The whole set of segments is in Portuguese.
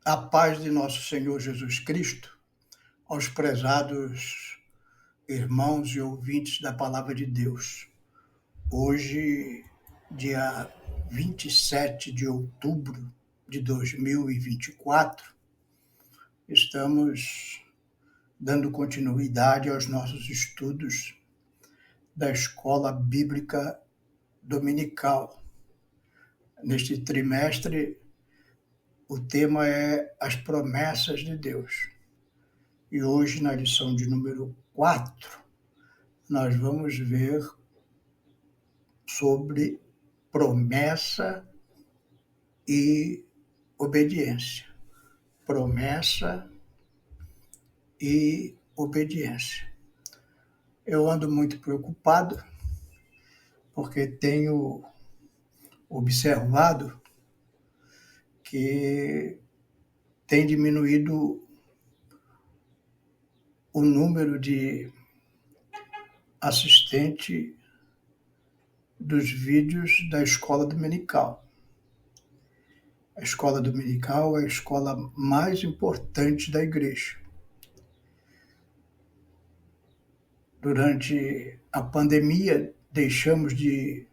A paz de nosso Senhor Jesus Cristo, aos prezados irmãos e ouvintes da Palavra de Deus. Hoje, dia 27 de outubro de 2024, estamos dando continuidade aos nossos estudos da Escola Bíblica Dominical. Neste trimestre, o tema é as promessas de Deus. E hoje, na lição de número 4, nós vamos ver sobre promessa e obediência. Promessa e obediência. Eu ando muito preocupado porque tenho observado que tem diminuído o número de assistentes dos vídeos da escola dominical. A escola dominical é a escola mais importante da igreja. Durante a pandemia, deixamos de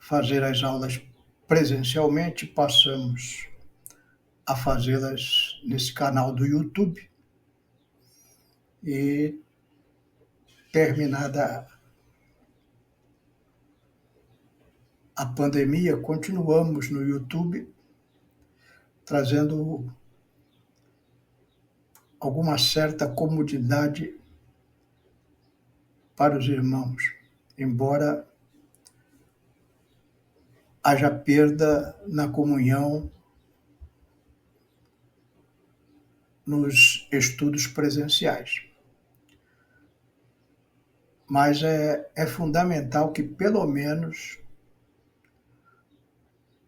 fazer as aulas presencialmente, passamos a fazê-las nesse canal do YouTube. E, terminada a pandemia, continuamos no YouTube, trazendo alguma certa comodidade para os irmãos, embora haja perda na comunhão nos estudos presenciais. Mas é fundamental que, pelo menos,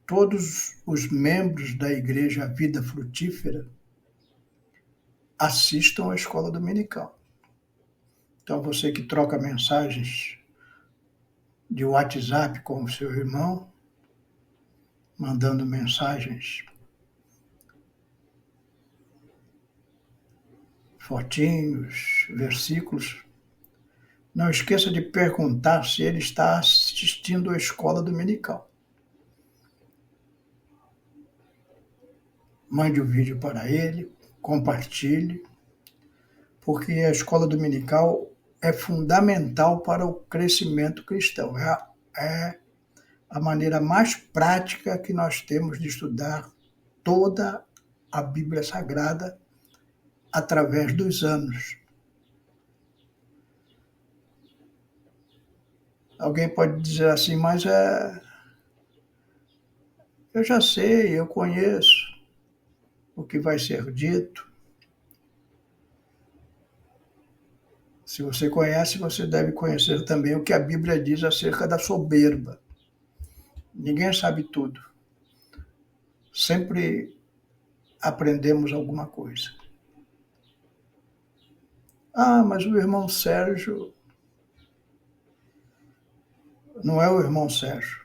todos os membros da Igreja Vida Frutífera assistam à escola dominical. Então, você que troca mensagens de WhatsApp com o seu irmão, mandando mensagens, fotinhos, versículos, não esqueça de perguntar se ele está assistindo à escola dominical. Mande o vídeo para ele, compartilhe, porque a escola dominical é fundamental para o crescimento cristão. É a maneira mais prática que nós temos de estudar toda a Bíblia Sagrada através dos anos. Alguém pode dizer assim, mas eu já sei, eu conheço o que vai ser dito. Se você conhece, você deve conhecer também o que a Bíblia diz acerca da soberba. Ninguém sabe tudo. Sempre aprendemos alguma coisa. Ah, mas o irmão Sérgio não é o irmão Sérgio.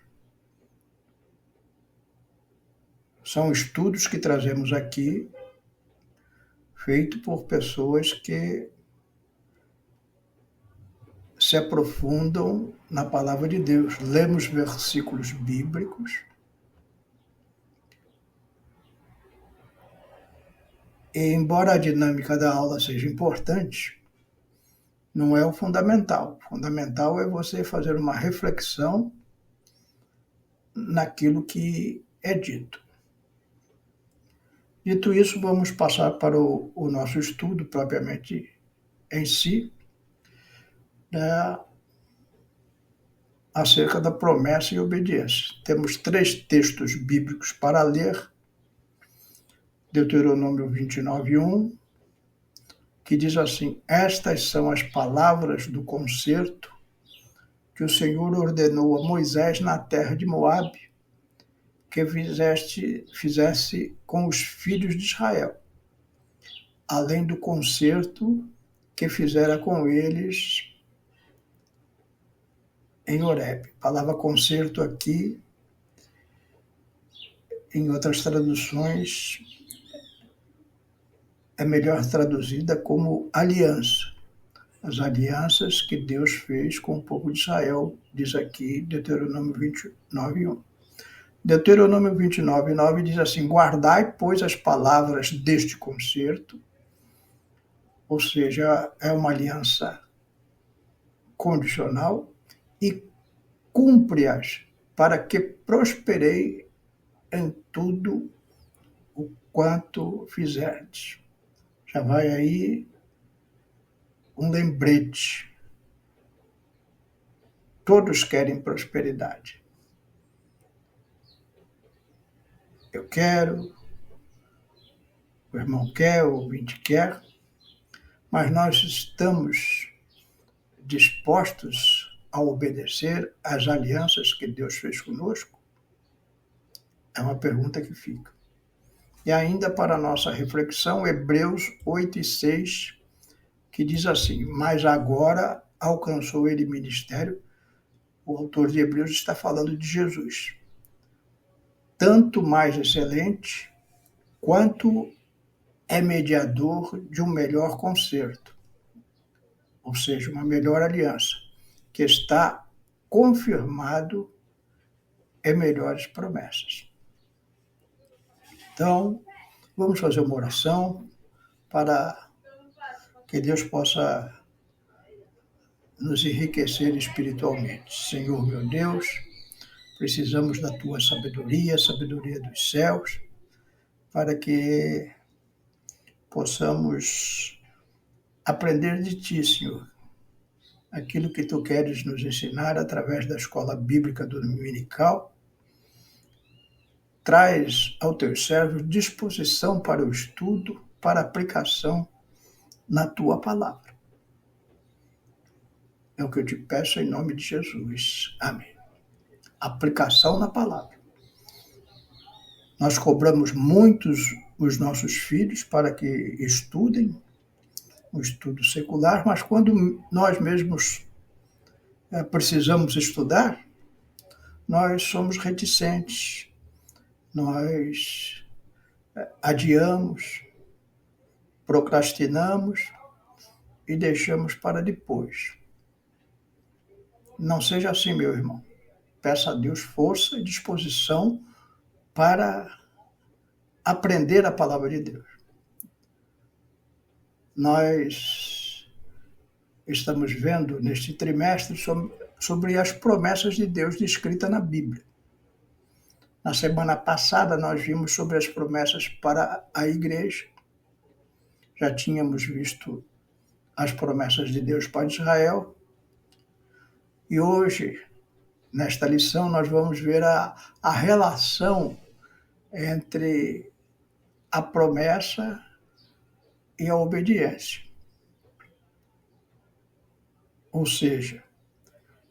São estudos que trazemos aqui, feitos por pessoas que se aprofundam na palavra de Deus. Lemos versículos bíblicos e, embora a dinâmica da aula seja importante, não é o fundamental. O fundamental é você fazer uma reflexão naquilo que é dito. Dito isso, vamos passar para o nosso estudo propriamente em si, acerca da promessa e obediência. Temos 3 textos bíblicos para ler. Deuteronômio 29:1, que diz assim: estas são as palavras do concerto que o Senhor ordenou a Moisés na terra de Moabe, que fizesse com os filhos de Israel, além do concerto que fizera com eles em Horebe. A palavra concerto aqui em outras traduções, é melhor traduzida como aliança. As alianças que Deus fez com o povo de Israel, diz aqui Deuteronômio 29:1. Deuteronômio 29:9 diz assim: guardai, pois, as palavras deste concerto, ou seja, é uma aliança condicional, e cumpre-as, para que prosperei em tudo o quanto fizerdes. Já vai aí um lembrete. Todos querem prosperidade. Eu quero, o irmão quer, o ouvinte quer, mas nós estamos dispostos a obedecer às alianças que Deus fez conosco? É uma pergunta que fica. E ainda para a nossa reflexão, Hebreus 8:6, que diz assim: mas agora alcançou ele ministério. O autor de Hebreus está falando de Jesus. Tanto mais excelente, quanto é mediador de um melhor concerto, ou seja, uma melhor aliança, que está confirmado em melhores promessas. Então, vamos fazer uma oração para que Deus possa nos enriquecer espiritualmente. Senhor meu Deus, precisamos da Tua sabedoria, sabedoria dos céus, para que possamos aprender de Ti, Senhor, aquilo que Tu queres nos ensinar através da escola bíblica dominical. Traz ao Teus servos disposição para o estudo, para a aplicação na Tua palavra. É o que eu te peço em nome de Jesus. Amém. Aplicação na palavra. Nós cobramos muitos os nossos filhos para que estudem o estudo secular, mas quando nós mesmos precisamos estudar, nós somos reticentes, nós adiamos, procrastinamos e deixamos para depois. Não seja assim, meu irmão. Peça a Deus força e disposição para aprender a palavra de Deus. Nós estamos vendo neste trimestre sobre as promessas de Deus descritas na Bíblia. Na semana passada nós vimos sobre as promessas para a igreja. Já tínhamos visto as promessas de Deus para Israel. E hoje, nesta lição, nós vamos ver a relação entre a promessa e a obediência. Ou seja,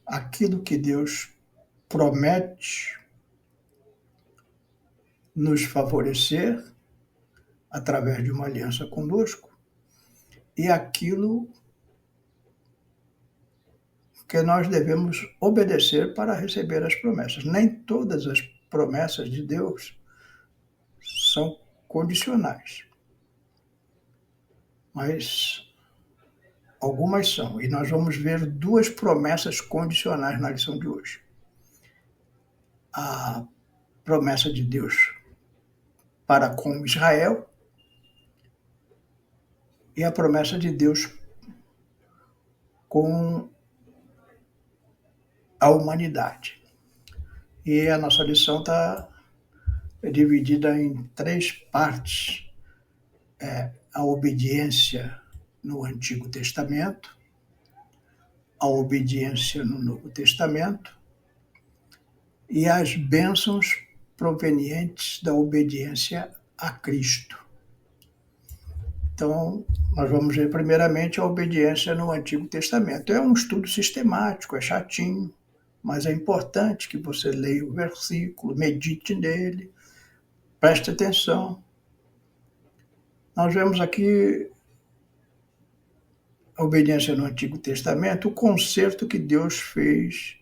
aquilo que Deus promete nos favorecer através de uma aliança conosco e aquilo que nós devemos obedecer para receber as promessas. Nem todas as promessas de Deus são condicionais, mas algumas são. E nós vamos ver duas promessas condicionais na lição de hoje. A promessa de Deus para com Israel e a promessa de Deus com a humanidade. E a nossa lição está dividida em 3 partes. A obediência no Antigo Testamento, a obediência no Novo Testamento e as bênçãos provenientes da obediência a Cristo. Então, nós vamos ver primeiramente a obediência no Antigo Testamento. É um estudo sistemático, é chatinho, mas é importante que você leia o versículo, medite nele, preste atenção. Nós vemos aqui a obediência no Antigo Testamento, o concerto que Deus fez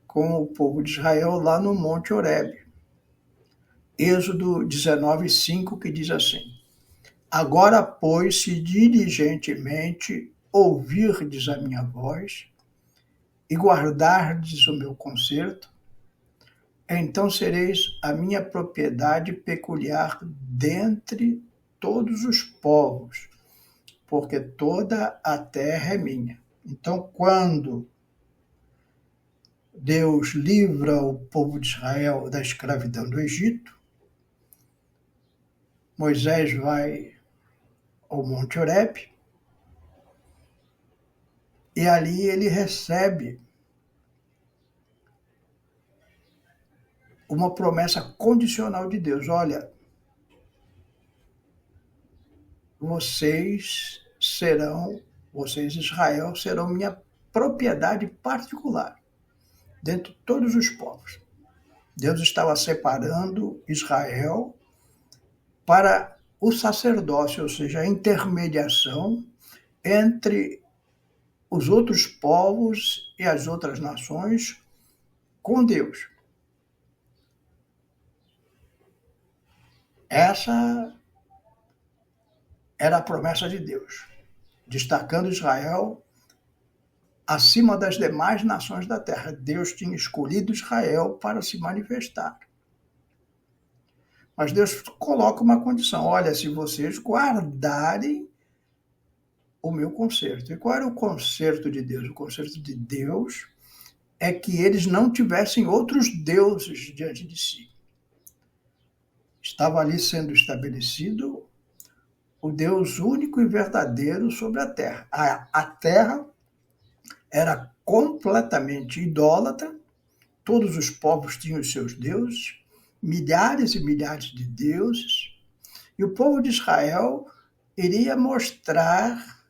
com o povo de Israel lá no Monte Horebe. Êxodo 19:5, que diz assim: Agora, pois, se diligentemente ouvirdes a minha voz e guardardes o meu conserto, então sereis a minha propriedade peculiar dentre todos os povos, porque toda a terra é minha. Então, quando Deus livra o povo de Israel da escravidão do Egito, Moisés vai ao Monte Horebe e ali ele recebe uma promessa condicional de Deus. Olha, vocês, Israel, serão minha propriedade particular, dentre todos os povos. Deus estava separando Israel para o sacerdócio, ou seja, a intermediação entre os outros povos e as outras nações com Deus. Essa era a promessa de Deus, destacando Israel acima das demais nações da terra. Deus tinha escolhido Israel para se manifestar. Mas Deus coloca uma condição: olha, se vocês guardarem o meu conserto. E qual era o conserto de Deus? O conserto de Deus é que eles não tivessem outros deuses diante de si. Estava ali sendo estabelecido o Deus único e verdadeiro sobre a terra. A terra era completamente idólatra, todos os povos tinham os seus deuses, milhares e milhares de deuses, e o povo de Israel iria mostrar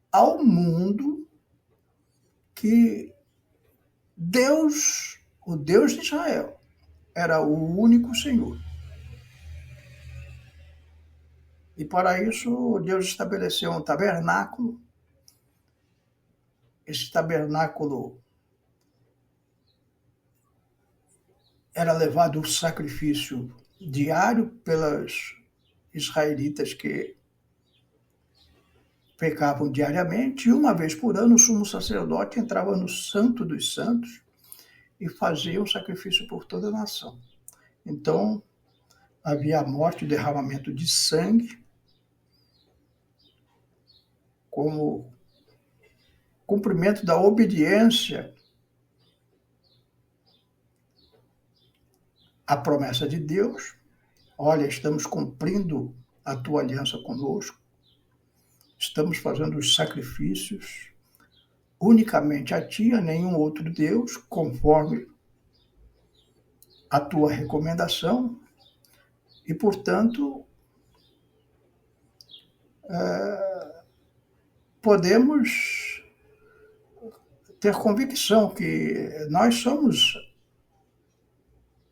ao mundo que Deus, o Deus de Israel, era o único Senhor. E para isso Deus estabeleceu um tabernáculo. Esse tabernáculo era levado o sacrifício diário pelas israelitas que pecavam diariamente, e uma vez por ano o sumo sacerdote entrava no Santo dos Santos e fazia um sacrifício por toda a nação. Então, havia a morte e o derramamento de sangue como cumprimento da obediência à promessa de Deus. Olha, estamos cumprindo a tua aliança conosco, estamos fazendo os sacrifícios unicamente a ti, a nenhum outro Deus, conforme a tua recomendação, e, portanto, podemos ter convicção que nós somos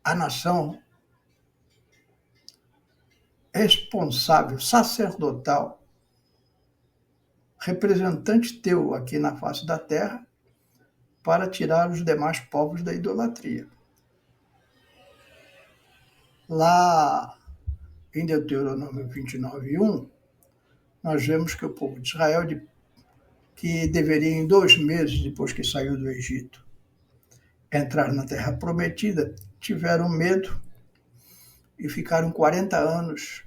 a nação responsável, sacerdotal, representante teu aqui na face da terra, para tirar os demais povos da idolatria. Lá em Deuteronômio 29:1, nós vemos que o povo de Israel, que deveria em 2 meses depois que saiu do Egito entrar na terra prometida, tiveram medo e ficaram 40 anos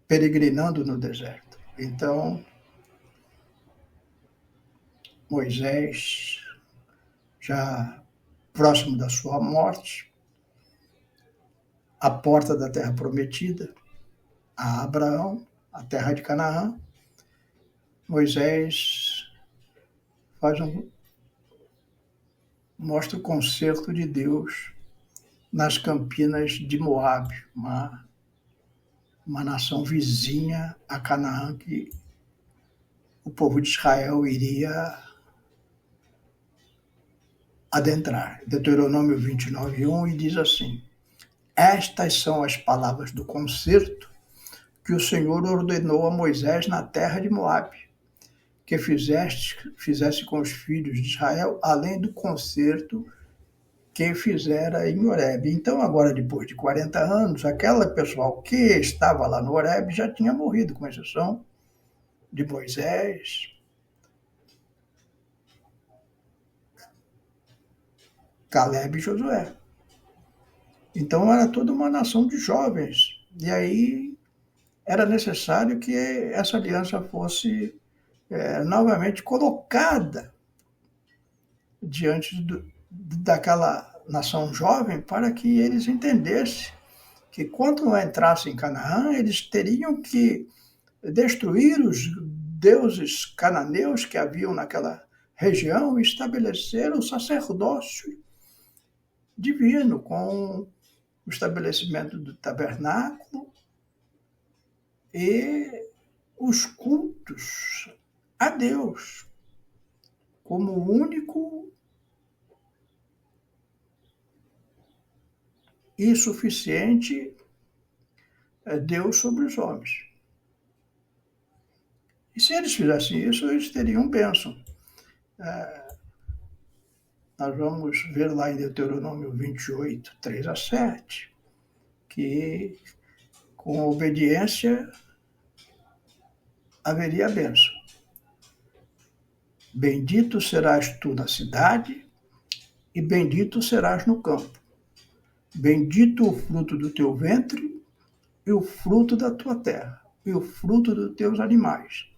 peregrinando no deserto. Então, Moisés, já próximo da sua morte, à porta da terra prometida, a Abraão, a terra de Canaã, Moisés mostra o conserto de Deus nas campinas de Moabe, uma nação vizinha a Canaã, que o povo de Israel iria adentrar. Deuteronômio 29:1, e diz assim: estas são as palavras do concerto que o Senhor ordenou a Moisés na terra de Moabe, que fizesse com os filhos de Israel, além do concerto que fizera em Horebe. Então, agora, depois de 40 anos, aquele pessoal que estava lá no Horebe já tinha morrido, com exceção de Moisés, Caleb e Josué. Então, era toda uma nação de jovens. E aí era necessário que essa aliança fosse novamente colocada diante daquela nação jovem para que eles entendessem que quando entrassem em Canaã, eles teriam que destruir os deuses cananeus que haviam naquela região e estabelecer o sacerdócio divino com o estabelecimento do tabernáculo e os cultos a Deus como o único e suficiente Deus sobre os homens. E se eles fizessem isso, eles teriam bênção. Nós vamos ver lá em Deuteronômio 28, 3 a 7, que com obediência haveria bênção. Bendito serás tu na cidade e bendito serás no campo. Bendito o fruto do teu ventre e o fruto da tua terra e o fruto dos teus animais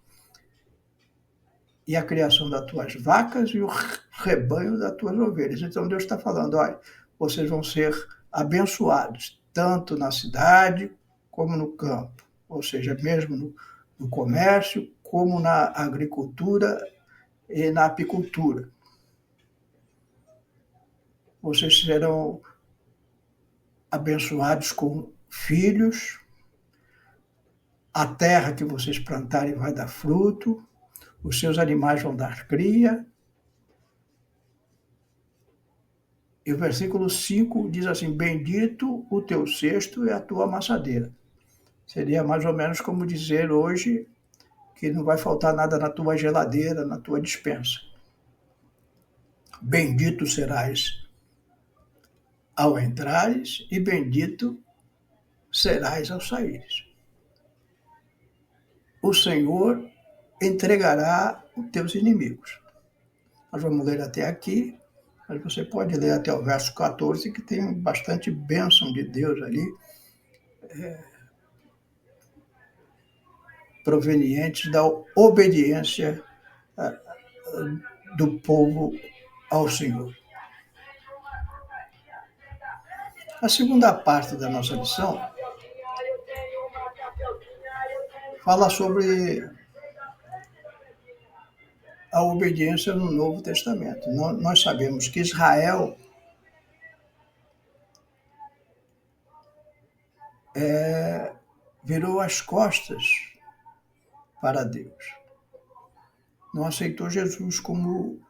e a criação das tuas vacas e o rebanho das tuas ovelhas. Então Deus está falando, olha, vocês vão ser abençoados, tanto na cidade como no campo, ou seja, mesmo no comércio, como na agricultura e na apicultura. Vocês serão abençoados com filhos, a terra que vocês plantarem vai dar fruto, os seus animais vão dar cria. E o versículo 5 diz assim, bendito o teu cesto e a tua amassadeira. Seria mais ou menos como dizer hoje que não vai faltar nada na tua geladeira, na tua despensa. Bendito serás ao entrares e bendito serás ao saíres. O Senhor entregará os teus inimigos. Nós vamos ler até aqui, mas você pode ler até o verso 14, que tem bastante bênção de Deus ali, provenientes da obediência do povo ao Senhor. A segunda parte da nossa lição fala sobre a obediência no Novo Testamento. Nós sabemos que Israel virou as costas para Deus. Não aceitou Jesus como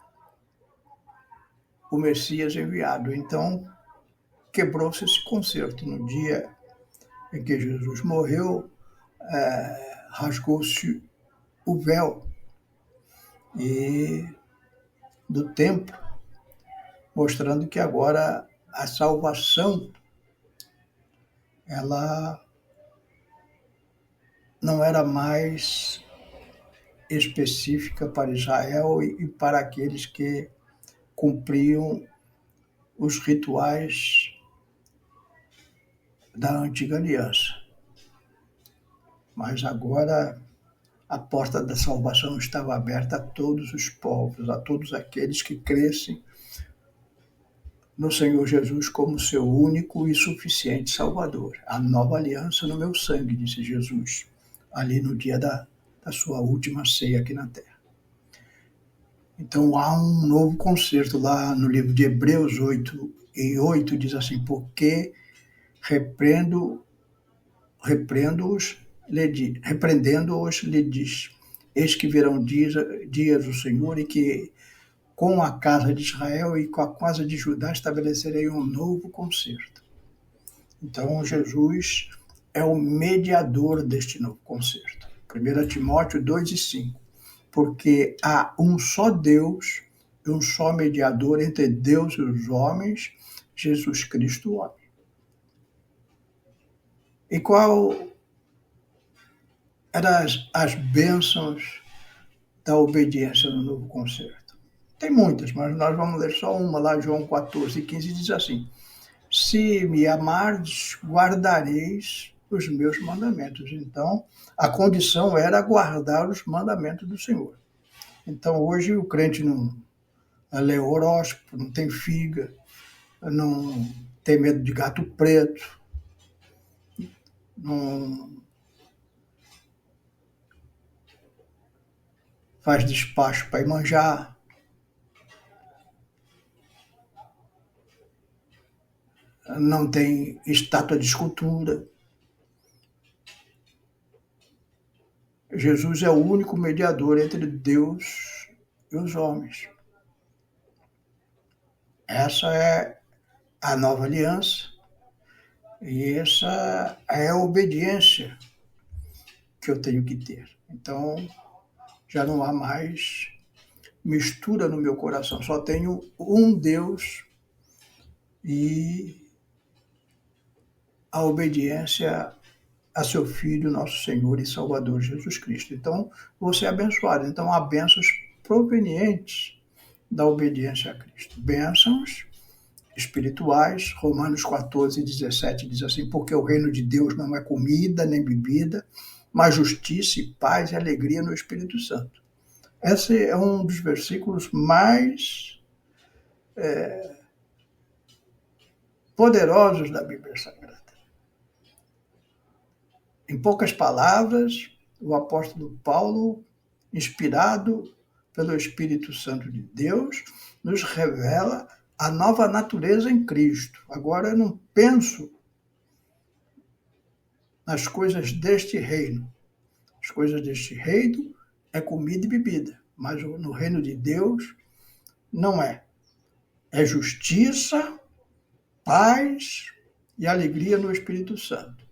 o Messias enviado. Então, quebrou-se esse concerto. No dia em que Jesus morreu, rasgou-se o véu do templo, mostrando que agora a salvação ela não era mais específica para Israel e para aqueles que cumpriam os rituais da antiga aliança. Mas agora a porta da salvação estava aberta a todos os povos, a todos aqueles que crescem no Senhor Jesus como seu único e suficiente Salvador. A nova aliança no meu sangue, disse Jesus, ali no dia da sua última ceia aqui na terra. Então há um novo concerto lá no livro de Hebreus 8:8, diz assim, porque repreendendo-os, lhe diz, eis que virão dias do Senhor e que com a casa de Israel e com a casa de Judá estabelecerei um novo concerto. Então Jesus é o mediador deste novo concerto. 1 Timóteo 2:5, porque há um só Deus e um só mediador entre Deus e os homens, Jesus Cristo, homem. E qual eram as bênçãos da obediência no novo concerto? Tem muitas, mas nós vamos ler só uma lá, João 14:15, diz assim: se me amardes, guardareis os meus mandamentos. Então, a condição era guardar os mandamentos do Senhor. Então, hoje o crente não lê horóscopo, não tem figa, não tem medo de gato preto, não faz despacho para ir manjar, não tem estátua de escultura. Jesus é o único mediador entre Deus e os homens. Essa é a nova aliança e essa é a obediência que eu tenho que ter. Então, já não há mais mistura no meu coração, só tenho um Deus e a obediência a seu Filho, nosso Senhor e Salvador Jesus Cristo. Então, você é abençoado. Então, há bênçãos provenientes da obediência a Cristo. Bênçãos espirituais, Romanos 14:17 diz assim: porque o reino de Deus não é comida nem bebida, mas justiça e paz e alegria no Espírito Santo. Esse é um dos versículos mais poderosos da Bíblia Sagrada. Em poucas palavras, o apóstolo Paulo, inspirado pelo Espírito Santo de Deus, nos revela a nova natureza em Cristo. Agora eu não penso nas coisas deste reino. As coisas deste reino é comida e bebida, mas no reino de Deus não é. É justiça, paz e alegria no Espírito Santo.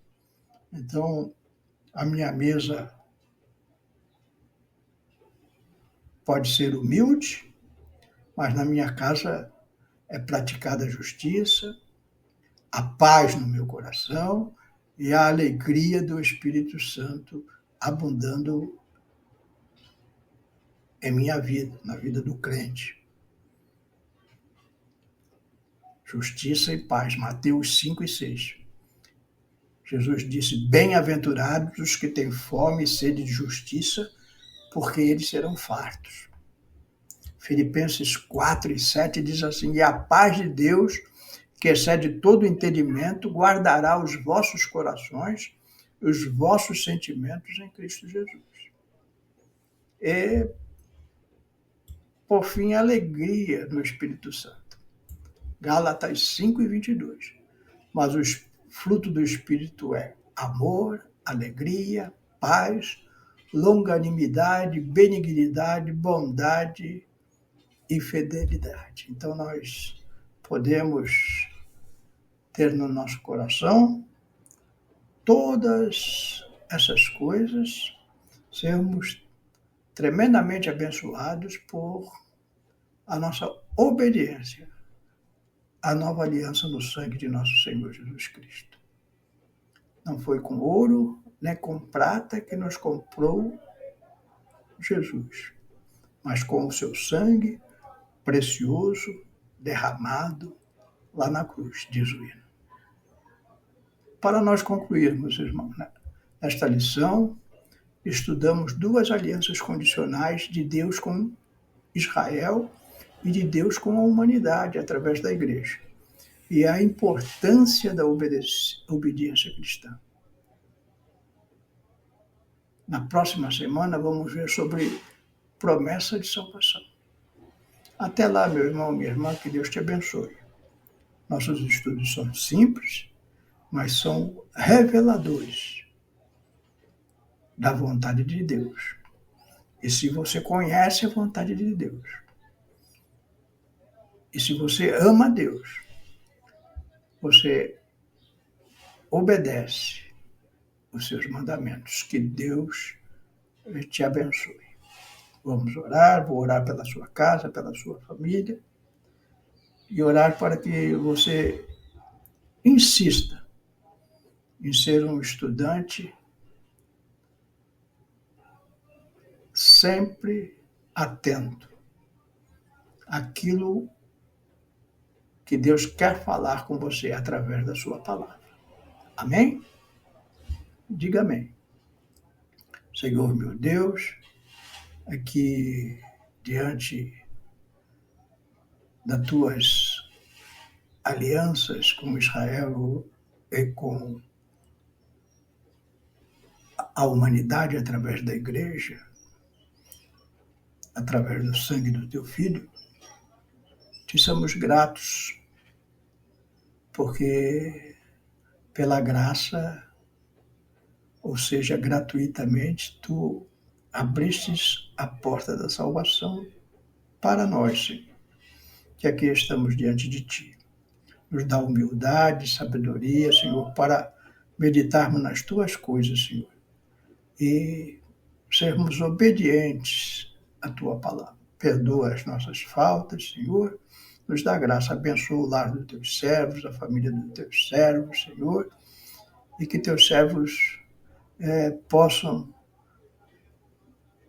Então, a minha mesa pode ser humilde, mas na minha casa é praticada a justiça, a paz no meu coração e a alegria do Espírito Santo abundando em minha vida, na vida do crente. Justiça e paz, Mateus 5:6. Jesus disse: bem-aventurados os que têm fome e sede de justiça, porque eles serão fartos. Filipenses 4:7 diz assim: e a paz de Deus, que excede todo entendimento, guardará os vossos corações e os vossos sentimentos em Cristo Jesus. E, por fim, alegria no Espírito Santo. Gálatas 5:22. Mas o fruto do Espírito é amor, alegria, paz, longanimidade, benignidade, bondade e fidelidade. Então nós podemos ter no nosso coração todas essas coisas, sermos tremendamente abençoados por a nossa obediência à nova aliança no sangue de nosso Senhor Jesus Cristo. Não foi com ouro nem com prata que nos comprou Jesus, mas com o seu sangue precioso derramado lá na cruz, diz o hino. Para nós concluirmos, irmãos, nesta lição, estudamos duas alianças condicionais de Deus com Israel e de Deus com a humanidade através da igreja, e a importância da obediência cristã. Na próxima semana vamos ver sobre promessa de salvação. Até lá, meu irmão, minha irmã, que Deus te abençoe. Nossos estudos são simples, mas são reveladores da vontade de Deus. E se você conhece a vontade de Deus, e se você ama a Deus, você obedece os seus mandamentos. Que Deus te abençoe. Vamos orar, vou orar pela sua casa, pela sua família. e orar para que você insista em ser um estudante sempre atento àquilo que Deus quer falar com você através da sua palavra. Amém? Diga amém. Senhor meu Deus, aqui diante das tuas alianças com Israel e com a humanidade através da igreja, através do sangue do teu Filho, te somos gratos, porque pela graça, ou seja, gratuitamente, tu abristes a porta da salvação para nós, Senhor, que aqui estamos diante de ti. Nos dá humildade, sabedoria, Senhor, para meditarmos nas tuas coisas, Senhor, e sermos obedientes à tua palavra. Perdoa as nossas faltas, Senhor, nos dá graça, abençoa o lar dos teus servos, a família dos teus servos, Senhor, e que teus servos possam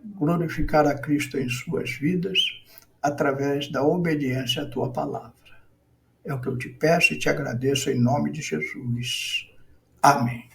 glorificar a Cristo em suas vidas através da obediência à tua palavra. É o que eu te peço e te agradeço em nome de Jesus. Amém.